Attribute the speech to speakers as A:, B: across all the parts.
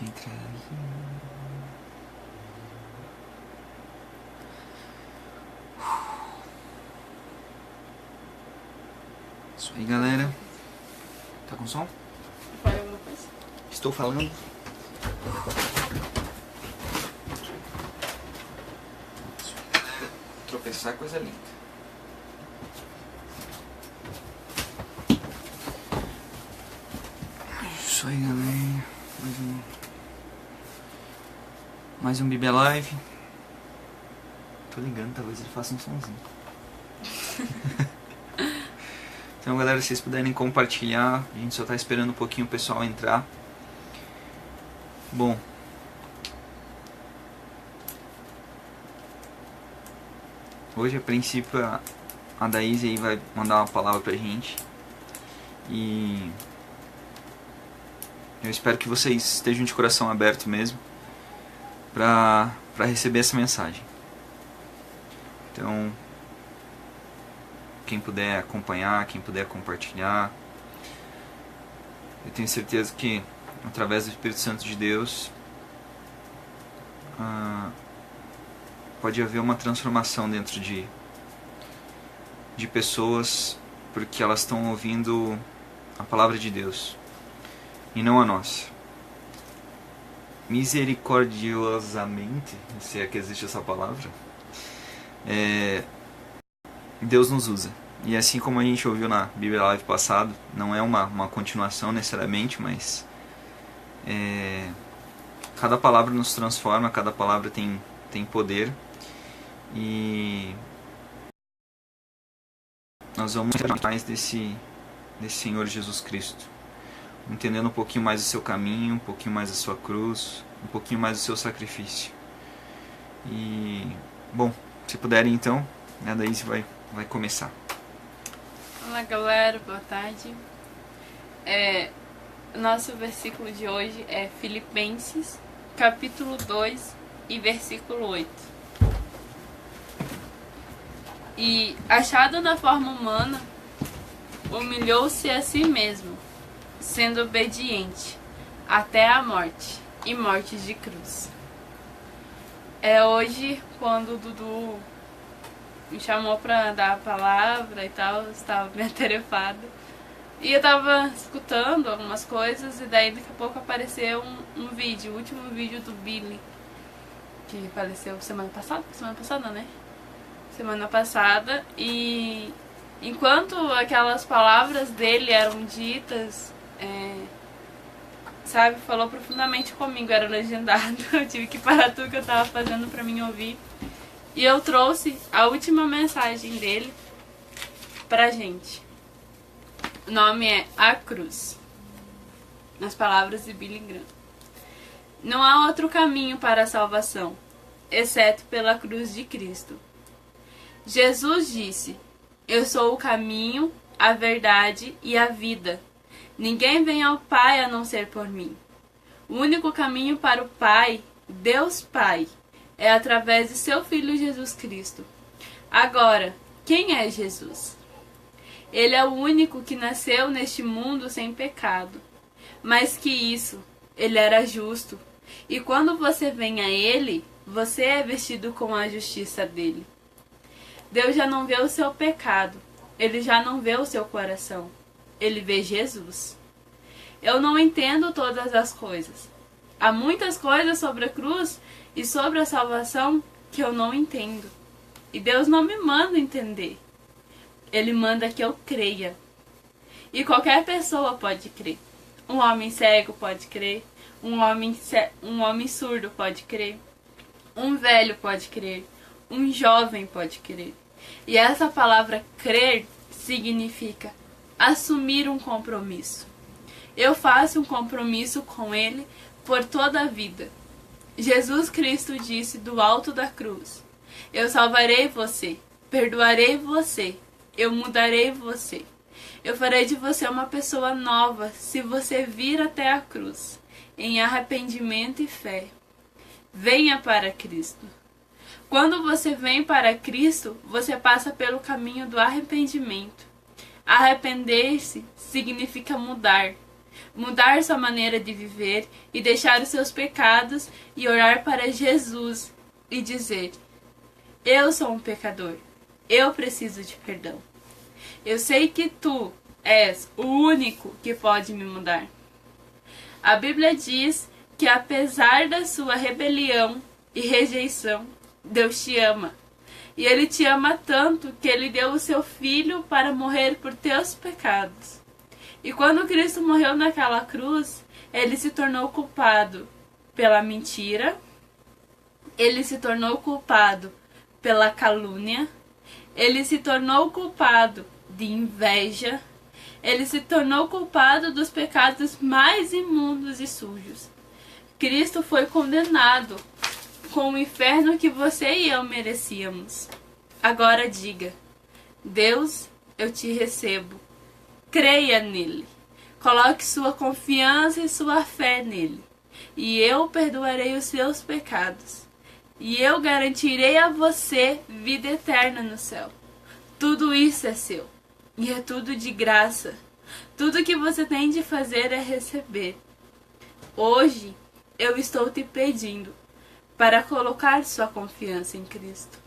A: Entra aí. Isso aí, galera. Tá com som?
B: Falei alguma coisa?
A: Estou falando. Tropeçar é coisa linda. Isso aí, galera. Mais um Bíblia Live. Tô ligando, talvez ele faça um somzinho. Então, galera, se vocês puderem compartilhar, a gente só tá esperando um pouquinho o pessoal entrar. Bom, hoje a princípio a Daíse aí vai mandar uma palavra pra gente. E eu espero que vocês estejam de coração aberto mesmo pra receber essa mensagem. Então, quem puder acompanhar, quem puder compartilhar, eu tenho certeza que através do Espírito Santo de Deus pode haver uma transformação dentro de pessoas, porque elas estão ouvindo a palavra de Deus e não a nossa. Misericordiosamente, se é que existe essa palavra, Deus nos usa. E assim como a gente ouviu na Bíblia Live passado, não é uma continuação necessariamente, mas cada palavra nos transforma, cada palavra tem poder. E nós vamos ter mais desse Senhor Jesus Cristo, entendendo um pouquinho mais o seu caminho, um pouquinho mais a sua cruz, um pouquinho mais o seu sacrifício. E, bom, se puderem então, a Daíse vai começar.
B: Olá, galera, boa tarde. Nosso versículo de hoje é Filipenses, capítulo 2 e versículo 8. E, achado na forma humana, humilhou-se a si mesmo, sendo obediente até a morte, e morte de cruz. Hoje, quando o Dudu me chamou pra dar a palavra e tal, eu estava bem atarefada. E eu tava escutando algumas coisas, e daí daqui a pouco apareceu um vídeo, o último vídeo do Billy, que faleceu semana passada, né? Semana passada, e enquanto aquelas palavras dele eram ditas, sabe, falou profundamente comigo, era legendado. Eu tive que parar tudo que eu tava fazendo pra mim ouvir. E eu trouxe a última mensagem dele pra gente. O nome é A Cruz, nas palavras de Billy Graham. Não há outro caminho para a salvação, exceto pela cruz de Cristo. Jesus disse: eu sou o caminho, a verdade e a vida. Ninguém vem ao Pai a não ser por mim. O único caminho para o Pai, Deus Pai, é através de seu Filho Jesus Cristo. Agora, quem é Jesus? Ele é o único que nasceu neste mundo sem pecado. Mais que isso, ele era justo. E quando você vem a ele, você é vestido com a justiça dele. Deus já não vê o seu pecado. Ele já não vê o seu coração. Ele vê Jesus. Eu não entendo todas as coisas. Há muitas coisas sobre a cruz e sobre a salvação que eu não entendo. E Deus não me manda entender. Ele manda que eu creia. E qualquer pessoa pode crer. Um homem cego pode crer. Um homem surdo pode crer. Um velho pode crer. Um jovem pode crer. E essa palavra crer significa assumir um compromisso. Eu faço um compromisso com ele por toda a vida. Jesus Cristo disse do alto da cruz: eu salvarei você, perdoarei você, eu mudarei você. Eu farei de você uma pessoa nova se você vir até a cruz, em arrependimento e fé. Venha para Cristo. Quando você vem para Cristo, você passa pelo caminho do arrependimento. Arrepender-se significa mudar. mudar sua maneira de viver e deixar os seus pecados e orar para Jesus e dizer: eu sou um pecador, eu preciso de perdão. Eu sei que tu és o único que pode me mudar. A Bíblia diz que apesar da sua rebelião e rejeição, Deus te ama. E Ele te ama tanto que Ele deu o seu Filho para morrer por teus pecados. E quando Cristo morreu naquela cruz, Ele se tornou culpado pela mentira, Ele se tornou culpado pela calúnia, Ele se tornou culpado de inveja, Ele se tornou culpado dos pecados mais imundos e sujos. Cristo foi condenado com o inferno que você e eu merecíamos. Agora diga: Deus, eu te recebo. Creia nele. Coloque sua confiança e sua fé nele. E eu perdoarei os seus pecados. E eu garantirei a você vida eterna no céu. Tudo isso é seu. E é tudo de graça. Tudo que você tem de fazer é receber. Hoje, eu estou te pedindo para colocar sua confiança em Cristo.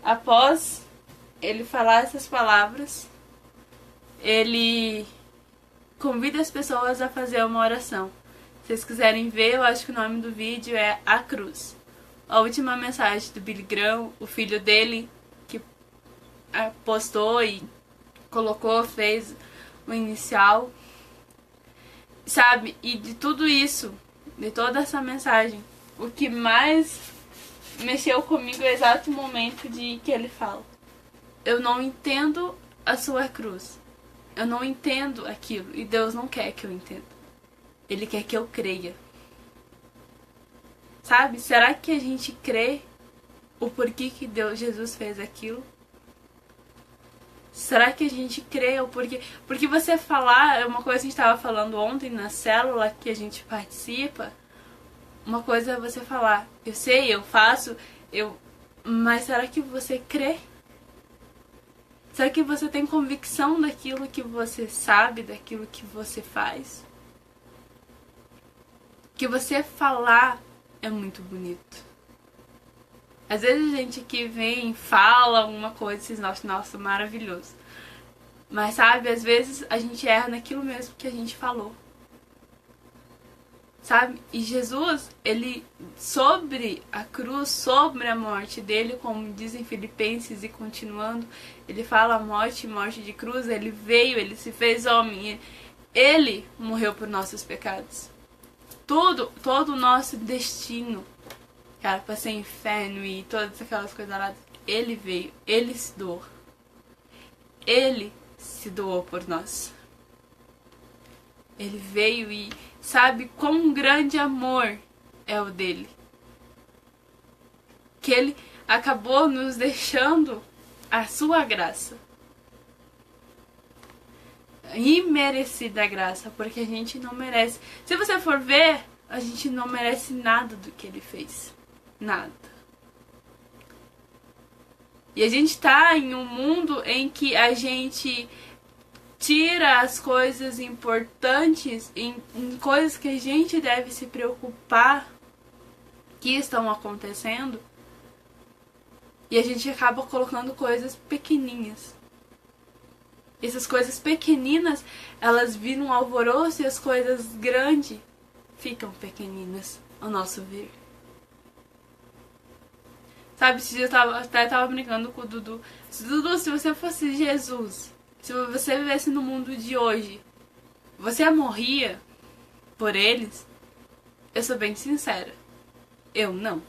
B: Após ele falar essas palavras, ele convida as pessoas a fazer uma oração. Se vocês quiserem ver, eu acho que o nome do vídeo é A Cruz. A última mensagem do Billy Graham, o filho dele, que postou e colocou, fez o inicial. Sabe? E de tudo isso, de toda essa mensagem, o que mais mexeu comigo é o exato momento de que ele fala: eu não entendo a sua cruz. Eu não entendo aquilo. E Deus não quer que eu entenda. Ele quer que eu creia. Sabe? Será que a gente crê o porquê que Jesus fez aquilo? Será que a gente crê o porquê? Porque você falar, é uma coisa que a gente estava falando ontem na célula que a gente participa. Uma coisa é você falar: eu sei, eu faço, mas será que você crê? Será que você tem convicção daquilo que você sabe, daquilo que você faz? Que você falar é muito bonito. Às vezes a gente aqui vem, fala alguma coisa e diz: nossa, maravilhoso. Mas sabe, às vezes a gente erra naquilo mesmo que a gente falou. Sabe? E Jesus, ele, sobre a cruz, sobre a morte dele, como dizem Filipenses e continuando, ele fala morte de cruz, ele veio, ele se fez homem, ele morreu por nossos pecados. Todo o nosso destino, cara, para ser inferno e todas aquelas coisas lá, ele veio, ele se doou. Ele se doou por nós. Ele veio e sabe quão grande amor é o dele. Que ele acabou nos deixando a sua graça. Imerecida graça, porque a gente não merece. Se você for ver, a gente não merece nada do que ele fez. Nada. E a gente tá em um mundo em que a gente tira as coisas importantes em coisas que a gente deve se preocupar que estão acontecendo, e a gente acaba colocando coisas pequenininhas. Essas coisas pequeninas, elas viram um alvoroço, e as coisas grandes ficam pequeninas ao nosso ver. Sabe, esse dia eu até tava brincando com o Dudu. Dudu, se você fosse Jesus, se você vivesse no mundo de hoje, você morria por eles? Eu sou bem sincera. Eu não.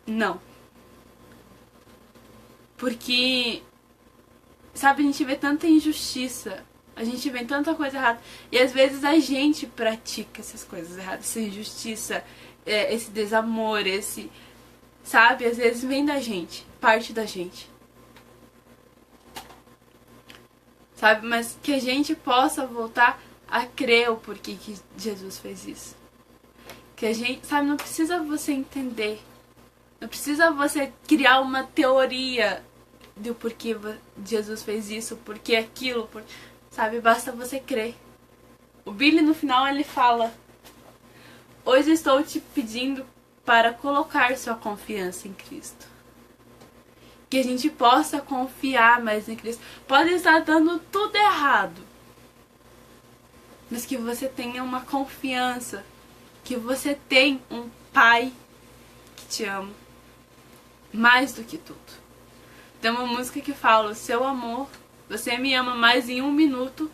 B: Não. Porque, sabe, a gente vê tanta injustiça, a gente vê tanta coisa errada, e às vezes a gente pratica essas coisas erradas, essa injustiça, esse desamor, sabe, às vezes vem da gente, parte da gente. Sabe, mas que a gente possa voltar a crer o porquê que Jesus fez isso. Que a gente, sabe, não precisa você entender. Não precisa você criar uma teoria do porquê Jesus fez isso, porquê aquilo, sabe? Basta você crer. O Billy no final ele fala: hoje estou te pedindo para colocar sua confiança em Cristo. Que a gente possa confiar mais em Cristo. Pode estar dando tudo errado, mas que você tenha uma confiança, que você tem um Pai que te ama mais do que tudo. Tem uma música que fala: o seu amor, você me ama mais em 1 minuto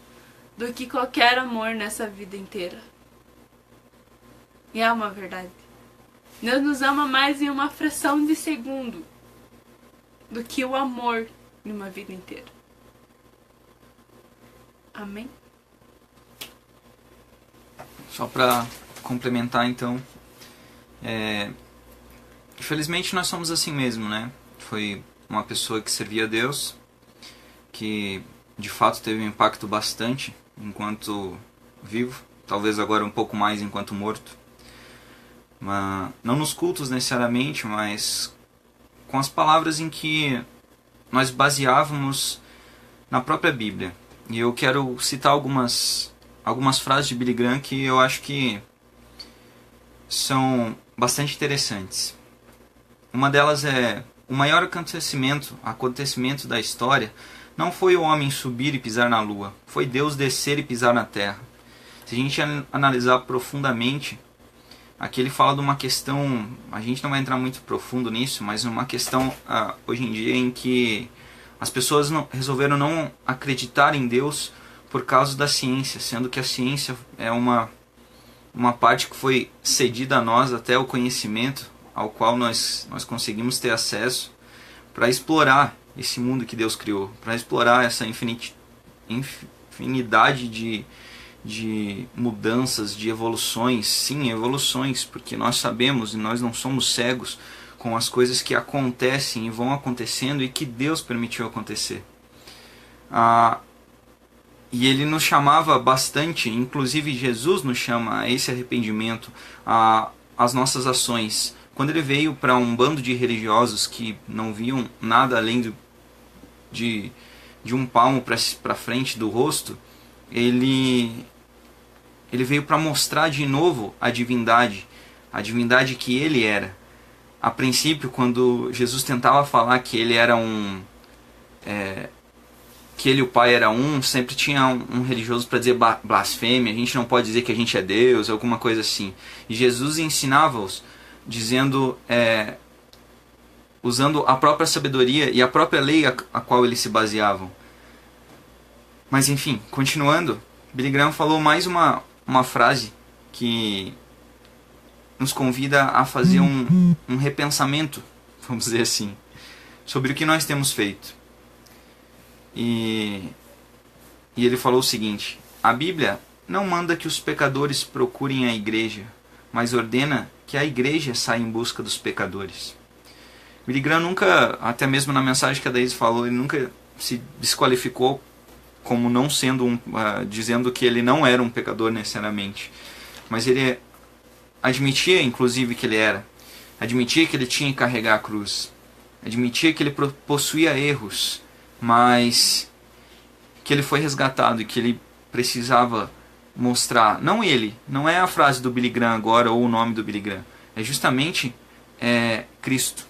B: do que qualquer amor nessa vida inteira. E é uma verdade. Deus nos ama mais em uma fração de segundo do que o amor em uma vida inteira. Amém?
A: Só para complementar, então, infelizmente nós somos assim mesmo, né? Foi uma pessoa que servia a Deus, que de fato teve um impacto bastante enquanto vivo, talvez agora um pouco mais enquanto morto. Mas, não nos cultos necessariamente, mas com as palavras em que nós baseávamos na própria Bíblia. E eu quero citar algumas frases de Billy Graham que eu acho que são bastante interessantes. Uma delas é: o maior acontecimento da história não foi o homem subir e pisar na lua, foi Deus descer e pisar na terra. Se a gente analisar profundamente, aqui ele fala de uma questão, a gente não vai entrar muito profundo nisso, mas uma questão hoje em dia em que as pessoas resolveram não acreditar em Deus por causa da ciência, sendo que a ciência é uma parte que foi cedida a nós, até o conhecimento ao qual nós conseguimos ter acesso para explorar esse mundo que Deus criou, para explorar essa infinidade de mudanças, de evoluções. Sim, evoluções, porque nós sabemos e nós não somos cegos com as coisas que acontecem e vão acontecendo e que Deus permitiu acontecer. E ele nos chamava bastante, inclusive Jesus nos chama a esse arrependimento, às nossas ações. Quando ele veio para um bando de religiosos que não viam nada além de um palmo para frente do rosto, ele veio para mostrar de novo a divindade que ele era. A princípio, quando Jesus tentava falar que ele era que ele e o Pai era sempre tinha um religioso para dizer blasfêmia, a gente não pode dizer que a gente é Deus, alguma coisa assim. E Jesus ensinava-os dizendo, usando a própria sabedoria e a própria lei a qual eles se baseavam. Mas enfim, continuando, Billy Graham falou mais uma frase que nos convida a fazer um repensamento, vamos dizer assim, sobre o que nós temos feito. E ele falou o seguinte: a Bíblia não manda que os pecadores procurem a igreja, mas ordena que a igreja saia em busca dos pecadores. Billy Graham nunca, até mesmo na mensagem que a Daisy falou, ele nunca se desqualificou como não sendo dizendo que ele não era um pecador necessariamente, mas ele admitia inclusive que ele era, admitia que ele tinha que carregar a cruz, admitia que ele possuía erros, mas que ele foi resgatado e que ele precisava mostrar, não é a frase do Billy Graham agora ou o nome do Billy Graham, é justamente Cristo.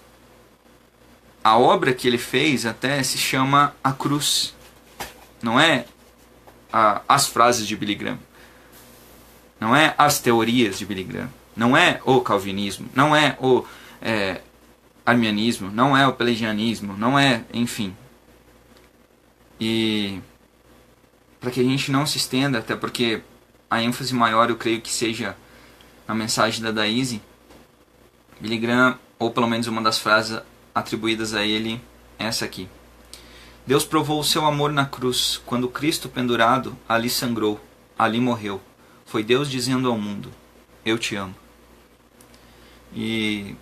A: A obra que ele fez até se chama a cruz, não é as frases de Billy Graham, não é as teorias de Billy Graham, não é o calvinismo, não é o arminianismo, não é o pelagianismo, não é, enfim. E para que a gente não se estenda, até porque a ênfase maior eu creio que seja na mensagem da Daisy, Billy Graham, ou pelo menos uma das frases atribuídas a ele, é essa aqui: Deus provou o seu amor na cruz, quando Cristo pendurado ali sangrou, ali morreu. Foi Deus dizendo ao mundo: eu te amo. E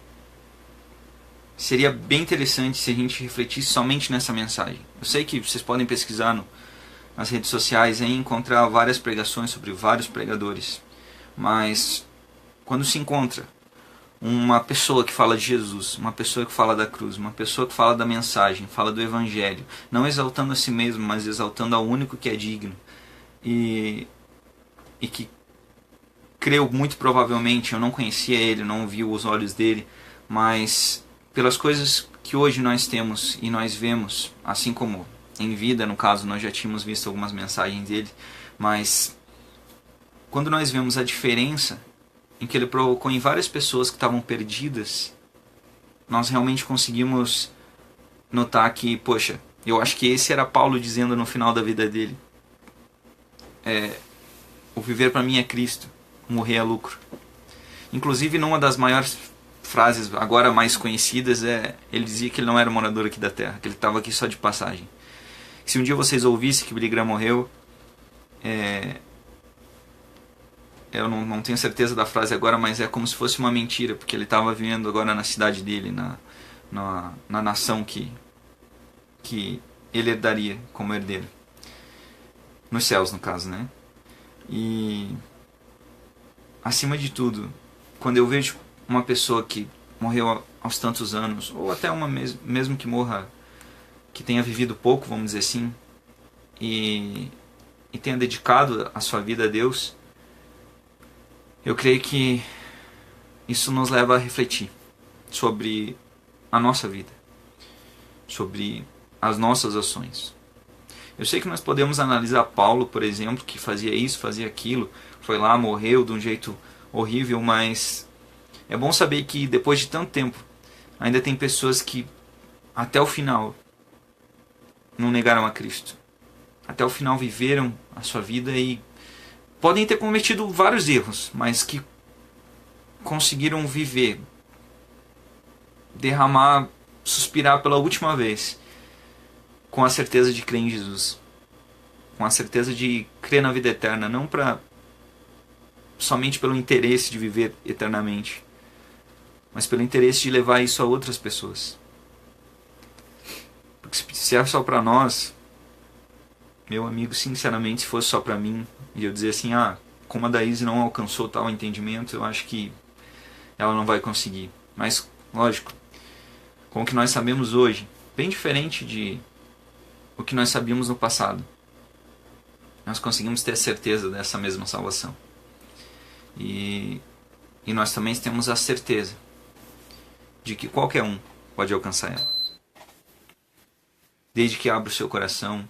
A: seria bem interessante se a gente refletisse somente nessa mensagem. Eu sei que vocês podem pesquisar nas redes sociais e encontrar várias pregações sobre vários pregadores, mas quando se encontra uma pessoa que fala de Jesus, uma pessoa que fala da cruz, uma pessoa que fala da mensagem, fala do evangelho, não exaltando a si mesmo, mas exaltando ao único que é digno e que creu muito provavelmente, eu não conhecia ele, não vi os olhos dele, mas pelas coisas que hoje nós temos e nós vemos, assim como em vida, no caso, nós já tínhamos visto algumas mensagens dele, mas quando nós vemos a diferença em que ele provocou em várias pessoas que estavam perdidas, nós realmente conseguimos notar que, poxa, eu acho que esse era Paulo dizendo no final da vida dele: o viver para mim é Cristo, morrer é lucro. Inclusive, numa das maiores frases agora mais conhecidas, ele dizia que ele não era morador aqui da Terra, que ele estava aqui só de passagem. Se um dia vocês ouvissem que Billy Graham morreu, eu não tenho certeza da frase agora, mas é como se fosse uma mentira, porque ele estava vivendo agora na cidade dele, na nação que ele herdaria como herdeiro. Nos céus, no caso, né? E, acima de tudo, quando eu vejo uma pessoa que morreu aos tantos anos, ou até uma mesmo que morra, que tenha vivido pouco, vamos dizer assim, e tenha dedicado a sua vida a Deus, eu creio que isso nos leva a refletir sobre a nossa vida, sobre as nossas ações. Eu sei que nós podemos analisar Paulo, por exemplo, que fazia isso, fazia aquilo, foi lá, morreu de um jeito horrível, mas é bom saber que depois de tanto tempo, ainda tem pessoas que até o final não negaram a Cristo. Até o final viveram a sua vida e podem ter cometido vários erros, mas que conseguiram viver, derramar, suspirar pela última vez, com a certeza de crer em Jesus, com a certeza de crer na vida eterna, não somente pelo interesse de viver eternamente, mas pelo interesse de levar isso a outras pessoas. Porque se é só para nós, meu amigo, sinceramente, se fosse só para mim, e eu dizer assim, como a Daíse não alcançou tal entendimento, eu acho que ela não vai conseguir. Mas, lógico, com o que nós sabemos hoje, bem diferente de o que nós sabíamos no passado, nós conseguimos ter certeza dessa mesma salvação. E nós também temos a certeza de que qualquer um pode alcançar ela. Desde que abra o seu coração,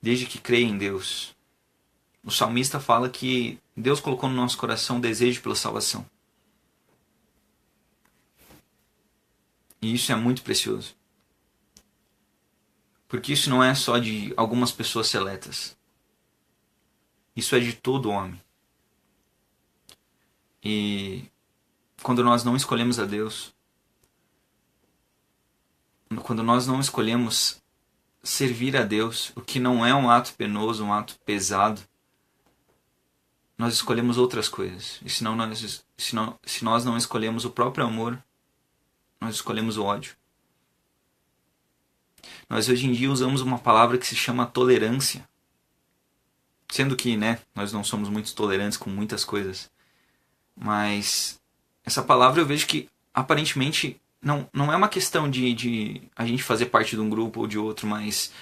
A: desde que creia em Deus. O salmista fala que Deus colocou no nosso coração o desejo pela salvação. E isso é muito precioso. Porque isso não é só de algumas pessoas seletas. Isso é de todo homem. E quando nós não escolhemos a Deus, quando nós não escolhemos servir a Deus, o que não é um ato penoso, um ato pesado, nós escolhemos outras coisas. E se nós não escolhemos o próprio amor, nós escolhemos o ódio. Nós hoje em dia usamos uma palavra que se chama tolerância. Sendo que, nós não somos muito tolerantes com muitas coisas. Mas essa palavra eu vejo que aparentemente não é uma questão de a gente fazer parte de um grupo ou de outro, mas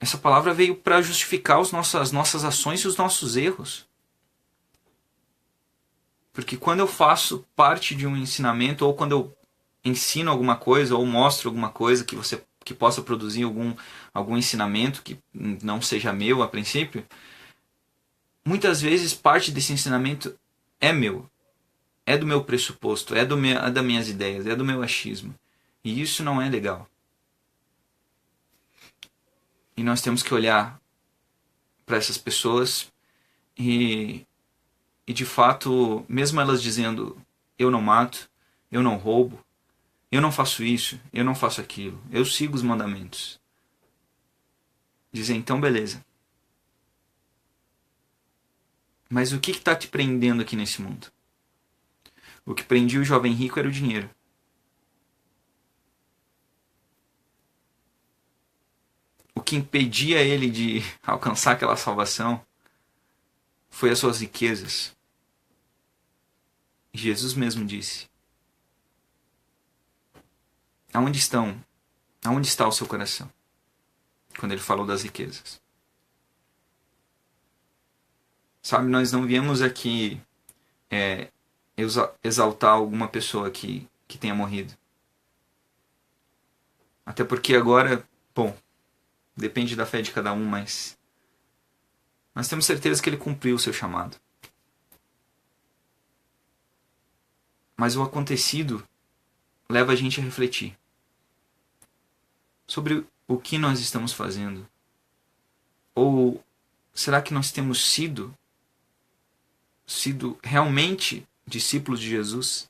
A: essa palavra veio para justificar as nossas ações e os nossos erros. Porque quando eu faço parte de um ensinamento, ou quando eu ensino alguma coisa, ou mostro alguma coisa que possa produzir algum ensinamento que não seja meu a princípio, muitas vezes parte desse ensinamento é meu. É do meu pressuposto, é das minhas ideias, é do meu achismo. E isso não é legal. E nós temos que olhar para essas pessoas e de fato, mesmo elas dizendo, eu não mato, eu não roubo, eu não faço isso, eu não faço aquilo, eu sigo os mandamentos. Dizer, então beleza. Mas o que está te prendendo aqui nesse mundo? O que prendia o jovem rico era o dinheiro. O que impedia ele de alcançar aquela salvação foi as suas riquezas. Jesus mesmo disse: Aonde está o seu coração? Quando ele falou das riquezas. Sabe, nós não viemos aqui exaltar alguma pessoa que tenha morrido. Até porque agora, bom, depende da fé de cada um, mas nós temos certeza que ele cumpriu o seu chamado. Mas o acontecido leva a gente a refletir sobre o que nós estamos fazendo. Ou será que nós temos sido realmente discípulos de Jesus?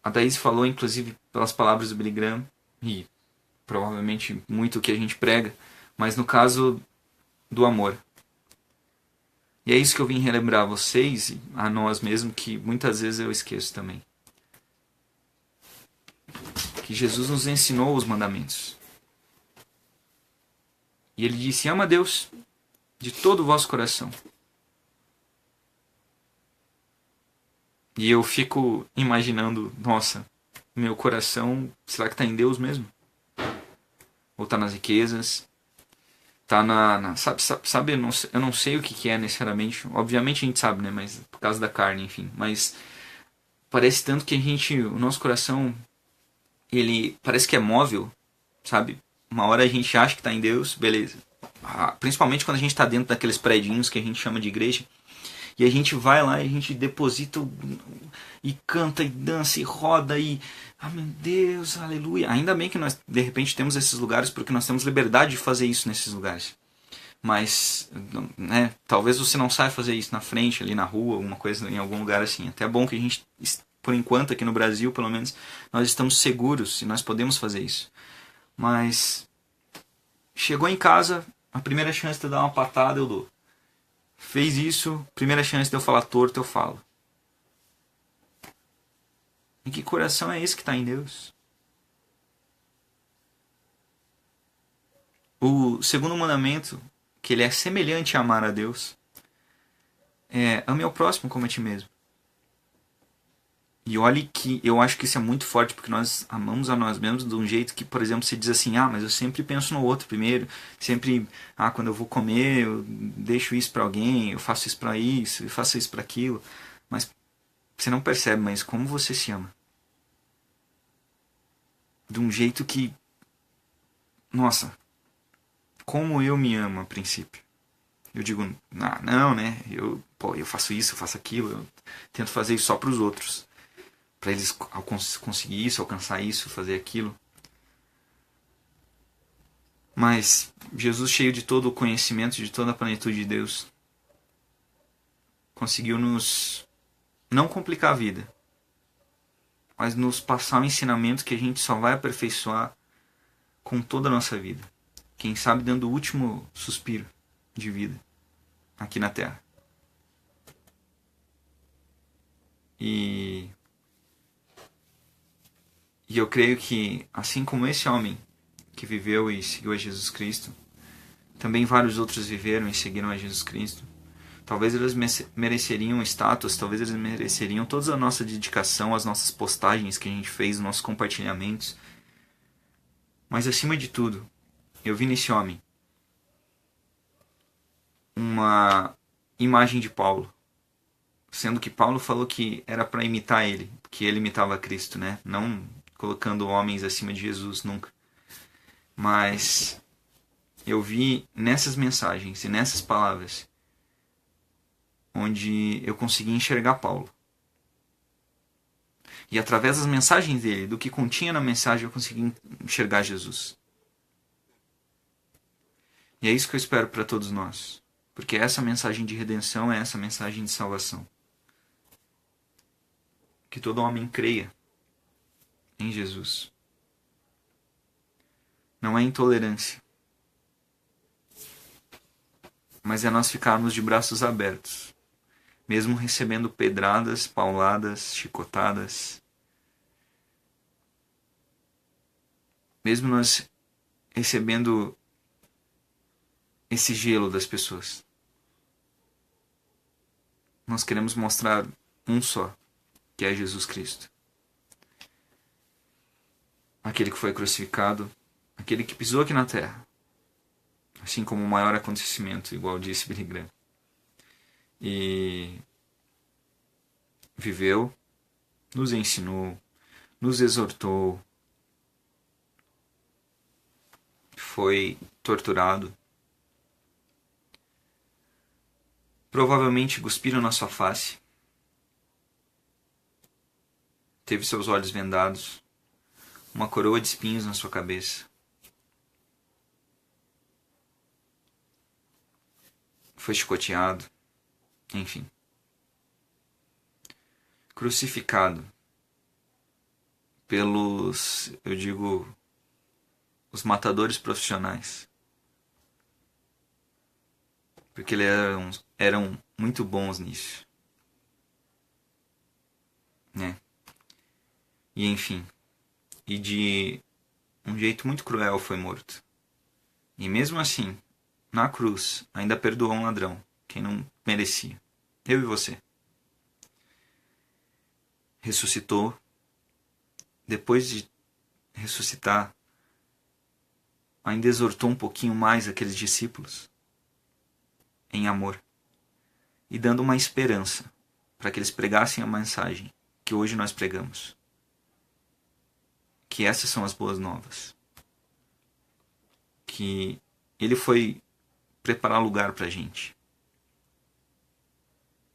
A: A Thaís falou, inclusive, pelas palavras do Billy Graham, e provavelmente muito o que a gente prega, mas no caso do amor. E é isso que eu vim relembrar a vocês e a nós mesmos, que muitas vezes eu esqueço também. Que Jesus nos ensinou os mandamentos. E ele disse: ama a Deus de todo o vosso coração. E eu fico imaginando, nossa, meu coração, será que está em Deus mesmo? Ou está nas riquezas? Está sabe eu não sei o que é necessariamente. Obviamente a gente sabe, né? Mas por causa da carne, enfim. Mas parece tanto que o nosso coração, ele parece que é móvel, sabe? Uma hora a gente acha que está em Deus, beleza. Principalmente quando a gente está dentro daqueles predinhos que a gente chama de igreja. E a gente vai lá e a gente deposita e canta e dança e roda e... Ah, meu Deus, aleluia. Ainda bem que nós, de repente, temos esses lugares porque nós temos liberdade de fazer isso nesses lugares. Mas, né, talvez você não saiba fazer isso na frente, ali na rua, alguma coisa, em algum lugar assim. Até é bom que a gente, por enquanto, aqui no Brasil, pelo menos, nós estamos seguros e nós podemos fazer isso. Mas, chegou em casa, a primeira chance de eu dar uma patada, eu dou. Fez isso, primeira chance de eu falar torto, eu falo. E que coração é esse que está em Deus? O segundo mandamento, que ele é semelhante a amar a Deus, é ame ao próximo como a ti mesmo. E olhe que eu acho que isso é muito forte, porque nós amamos a nós mesmos de um jeito que, por exemplo, você diz assim: ah, mas eu sempre penso no outro primeiro, sempre, quando eu vou comer, eu deixo isso para alguém, eu faço isso para isso, eu faço isso para aquilo. Mas você não percebe, mas como você se ama. De um jeito que, nossa, como eu me amo a princípio. Eu digo, não, né, eu faço isso, eu faço aquilo, eu tento fazer isso só para os outros. Para eles conseguir isso, alcançar isso, fazer aquilo. Mas Jesus, cheio de todo o conhecimento, de toda a plenitude de Deus, conseguiu nos não complicar a vida, mas nos passar um ensinamento que a gente só vai aperfeiçoar com toda a nossa vida. Quem sabe dando o último suspiro de vida aqui na Terra. E eu creio que, assim como esse homem que viveu e seguiu a Jesus Cristo, também vários outros viveram e seguiram a Jesus Cristo. Talvez eles mereceriam estátuas, talvez eles mereceriam toda a nossa dedicação, as nossas postagens que a gente fez, os nossos compartilhamentos. Mas acima de tudo, eu vi nesse homem uma imagem de Paulo. Sendo que Paulo falou que era para imitar ele, que ele imitava Cristo, né? Não colocando homens acima de Jesus nunca. Mas eu vi nessas mensagens e nessas palavras onde eu consegui enxergar Paulo. E através das mensagens dele, do que continha na mensagem, eu consegui enxergar Jesus. E é isso que eu espero para todos nós. Porque essa mensagem de redenção é essa mensagem de salvação. Que todo homem creia em Jesus. Não é intolerância, mas é nós ficarmos de braços abertos, mesmo recebendo pedradas, pauladas, chicotadas, mesmo nós recebendo esse gelo das pessoas. nós queremos mostrar um só, que é Jesus Cristo. Aquele que foi crucificado, aquele que pisou aqui na terra, assim como o maior acontecimento, igual disse Billy Graham. E viveu, nos ensinou, nos exortou, foi torturado, provavelmente cuspiram na sua face, teve seus olhos vendados, uma coroa de espinhos na sua cabeça. Foi chicoteado, enfim. Crucificado pelos, eu digo, os matadores profissionais. Porque eles eram muito bons nisso. Né? E enfim. E de um jeito muito cruel foi morto. E mesmo assim, na cruz, ainda perdoou um ladrão, quem não merecia. Eu e você. Ressuscitou. Depois de ressuscitar, ainda exortou um pouquinho mais aqueles discípulos em amor e dando uma esperança para que eles pregassem a mensagem que hoje nós pregamos. Que essas são as boas novas. Que ele foi preparar lugar para a gente.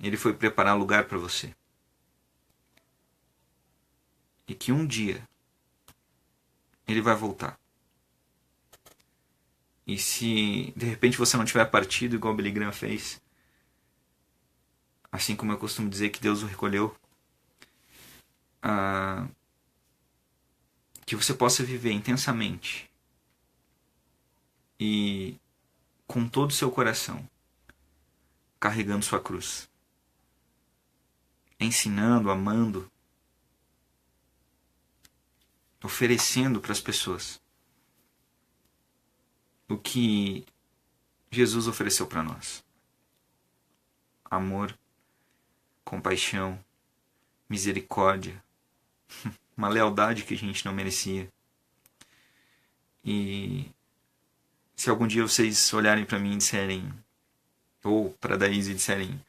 A: Ele foi preparar lugar para você. E que um dia ele vai voltar. E se de repente você não tiver partido igual o Billy Graham fez, assim como eu costumo dizer que Deus o recolheu, que você possa viver intensamente e com todo o seu coração carregando sua cruz, ensinando, amando, oferecendo para as pessoas o que Jesus ofereceu para nós: amor, compaixão, misericórdia, uma lealdade que a gente não merecia. E se algum dia vocês olharem para mim e disserem, ou para Daísa e disserem,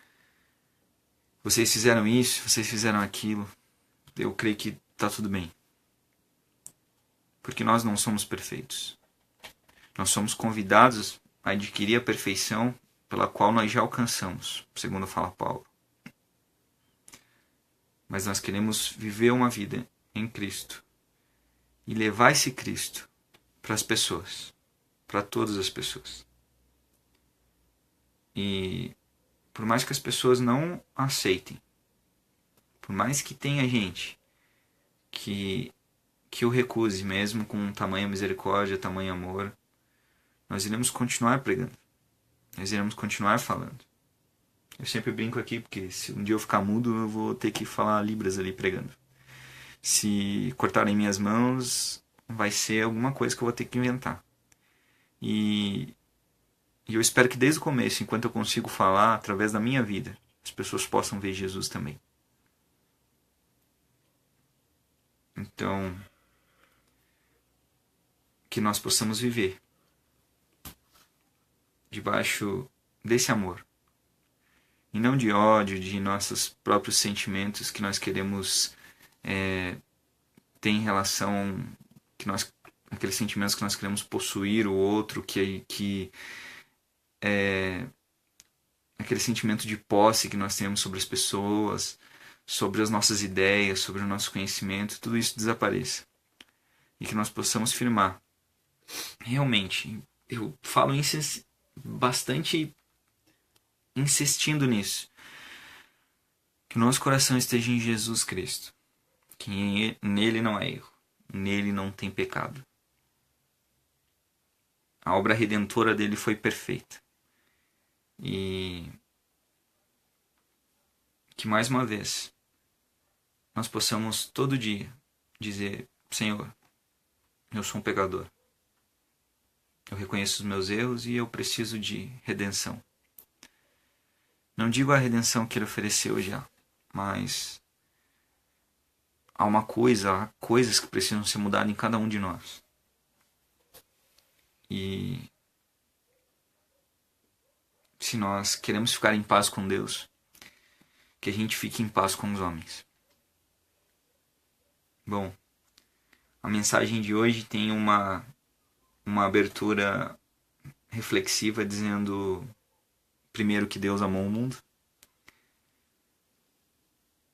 A: vocês fizeram isso, vocês fizeram aquilo, eu creio que está tudo bem. Porque nós não somos perfeitos. Nós somos convidados a adquirir a perfeição pela qual nós já alcançamos, segundo fala Paulo. Mas nós queremos viver uma vida em Cristo e levar esse Cristo para as pessoas, para todas as pessoas. E por mais que as pessoas não aceitem, por mais que tenha gente que o recuse, mesmo com tamanha misericórdia, tamanho amor, nós iremos continuar pregando. Nós iremos continuar falando. Eu sempre brinco aqui, porque se um dia eu ficar mudo, eu vou ter que falar libras ali pregando. Se cortarem minhas mãos, vai ser alguma coisa que eu vou ter que inventar. E eu espero que desde o começo, enquanto eu consigo falar, através da minha vida, as pessoas possam ver Jesus também. Então, que nós possamos viver debaixo desse amor. E não de ódio, de nossos próprios sentimentos que nós queremos ter em relação, aqueles sentimentos que nós queremos possuir o outro, aquele sentimento de posse que nós temos sobre as pessoas, sobre as nossas ideias, sobre o nosso conhecimento, tudo isso desapareça. E que nós possamos firmar. Realmente, eu falo bastante insistindo nisso. Que o nosso coração esteja em Jesus Cristo. Que nele não há erro. Nele não tem pecado. A obra redentora dele foi perfeita. E que mais uma vez nós possamos todo dia dizer: Senhor, eu sou um pecador. Eu reconheço os meus erros e eu preciso de redenção. Não digo a redenção que ele ofereceu já, mas há coisas que precisam ser mudadas em cada um de nós. E se nós queremos ficar em paz com Deus, que a gente fique em paz com os homens. Bom, a mensagem de hoje tem uma abertura reflexiva dizendo primeiro que Deus amou o mundo,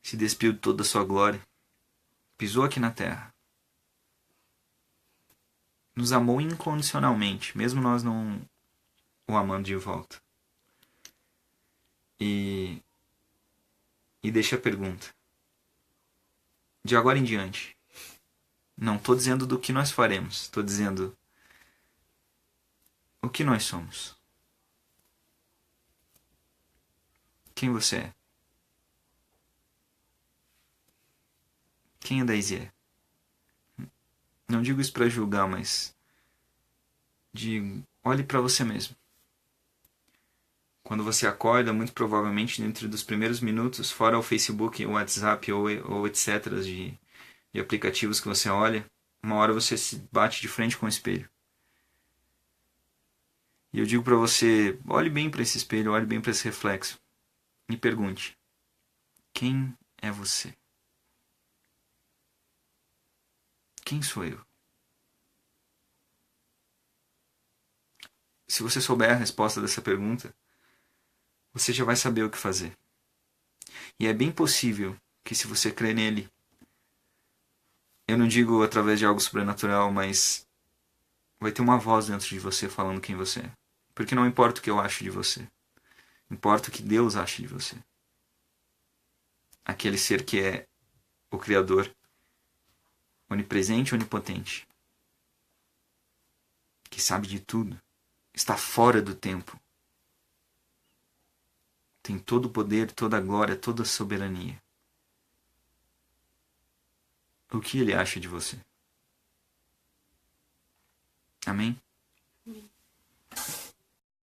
A: se despiu de toda a sua glória, pisou aqui na terra, nos amou incondicionalmente, mesmo nós não o amando de volta. E deixa a pergunta. De agora em diante, não estou dizendo do que nós faremos, estou dizendo o que nós somos. Quem você é? Quem a Daisy é? Não digo isso para julgar, mas olhe para você mesmo. Quando você acorda, muito provavelmente dentro dos primeiros minutos, fora o Facebook, o WhatsApp ou etc. de aplicativos que você olha, uma hora você se bate de frente com o espelho. E eu digo para você, olhe bem para esse espelho, olhe bem para esse reflexo. E pergunte, quem é você? Quem sou eu? Se você souber a resposta dessa pergunta, você já vai saber o que fazer. E é bem possível que se você crer nele, eu não digo através de algo sobrenatural, mas vai ter uma voz dentro de você falando quem você é. Porque não importa o que eu acho de você. Importa o que Deus acha de você. Aquele ser que é o Criador, onipresente e onipotente, que sabe de tudo, está fora do tempo, tem todo o poder, toda a glória, toda a soberania. O que ele acha de você? Amém?
B: Amém.